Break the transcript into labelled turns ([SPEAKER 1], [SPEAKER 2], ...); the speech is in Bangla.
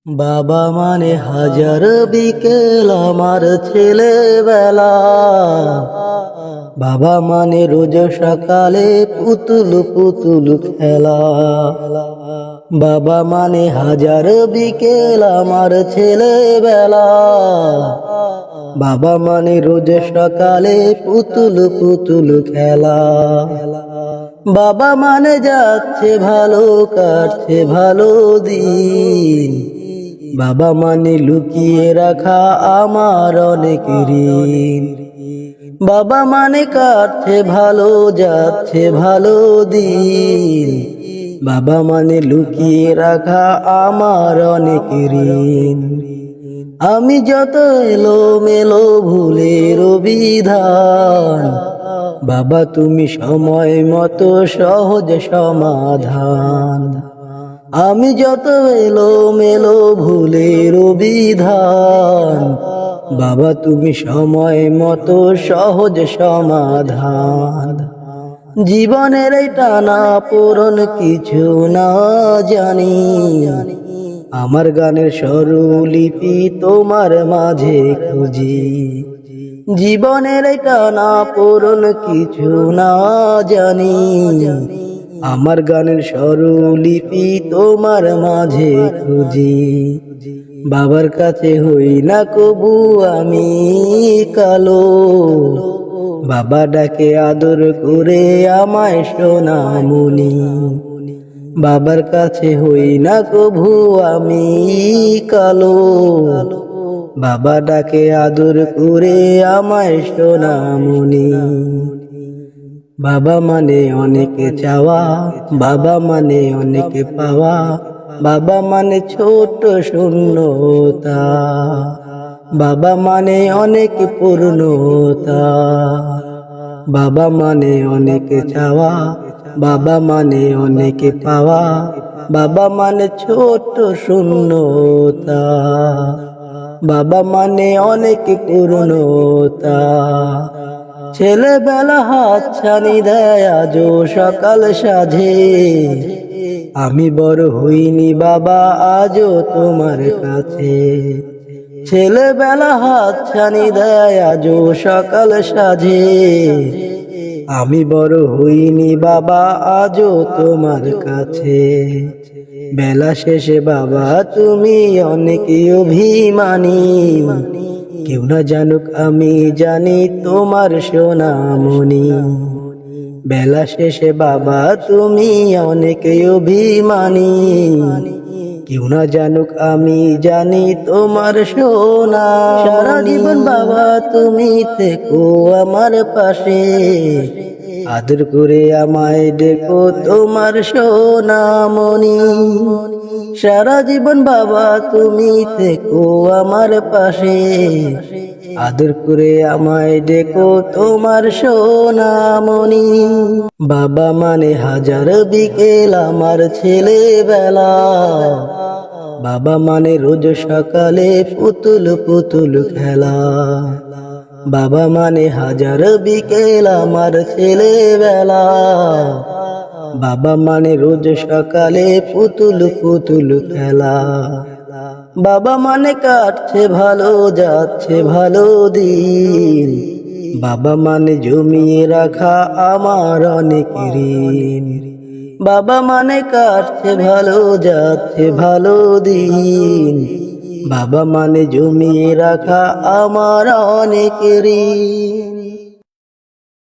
[SPEAKER 1] বাবা মানে হাজার বিকেল আমার ছেলেবেলা। বাবা মানে রোজ সকালে পুতুল পুতুল খেলা। বাবা মানে হাজার বিকেল আমার ছেলেবেলা। বাবা মানে রোজ সকালে পুতুল পুতুল খেলা। বাবা মানে যাচ্ছে ভালো, কাটছে ভালো দিন। বাবা মানে লুকিয়ে রাখা আমার অনেক ঋণ। বাবা মানে কাটছে ভালো, যাচ্ছে ভালো দিন। বাবা মানে লুকিয়ে রাখা আমার অনেক ঋণ। আমি যত এলোমেলো ভুলের বিধান, বাবা তুমি সময় মতো সহজ সমাধান। আমি যত এলোমেলো ভুলের বিধান, বাবা তুমি সময় মতো সহজ সমাধান। জীবনের এই টানা পূরণ কিছু না জানি, আমার গানের স্বরলিপি তোমার মাঝে খুঁজি। জীবনের এই টানা পূরণ কিছু না জানি, আমার গানের স্বরলিপি তোমার মাঝে খুঁজি। বাবার কাছে হই না কবু আমি কালো, বাবা ডাকে আদর করে আমায় সোনামণি। বাবার কাছে হই না কবু আমি কালো, বাবা ডাকে আদর করে আমায় সোনামণি। বাবা মানে অনেক চাওয়া, বাবা মানে অনেক পাওয়া। বাবা মানে ছোট শূন্যতা, বাবা মানে অনেক পূর্ণতা। বাবা মানে অনেক চাওয়া, বাবা মানে অনেক পাওয়া। বাবা মানে ছোট শূন্যতা, বাবা মানে অনেক পূর্ণতা। ছেলেবেলা হাত ছানি দেয় আজও সকাল সাজে, আমি বড় হইনি বাবা আজও তোমার কাছে। ছেলেবেলা হাত ছানি দেয় আজও সকাল সাজে, আমি বড় হইনি বাবা আজও তোমার কাছে। বেলা শেষে বাবা তুমি অনেক অভিমানী, কেউ না জানুক আমি জানি তোমার সোনামণি। বেলা শেষে বাবা তুমি অনেক অভিমানী, কেউ না জানুক আমি জানি তোমার সোনা। সারা জীবন বাবা তুমি থেকো আমার পাশে, আদর করে আমায় ডেকো তোমার সোনামণি। সারা জীবন বাবা তুমি থেকো আমার পাশে, আদর করে আমায় ডেকো তোমার সোনামণি। বাবা মানে হাজার বিকেল আমার ছেলেবেলা। বাবা মানে রোজ সকালে পুতুল পুতুল খেলা। বাবা মানে হাজার বিকেল আমার ছেলেবেলা। বাবা মানে রোজ সকালে পুতুল পুতুল খেলা। বাবা মানে কাটছে ভালো, যাচ্ছে ভালো দিন। বাবা মানে জমিয়ে রাখা আমার অনেক ঋণ। বাবা মানে কাটছে ভালো, যাচ্ছে ভালো দিন। বাবা মানে জমিয়ে রাখা আমার অনেক ঋণ।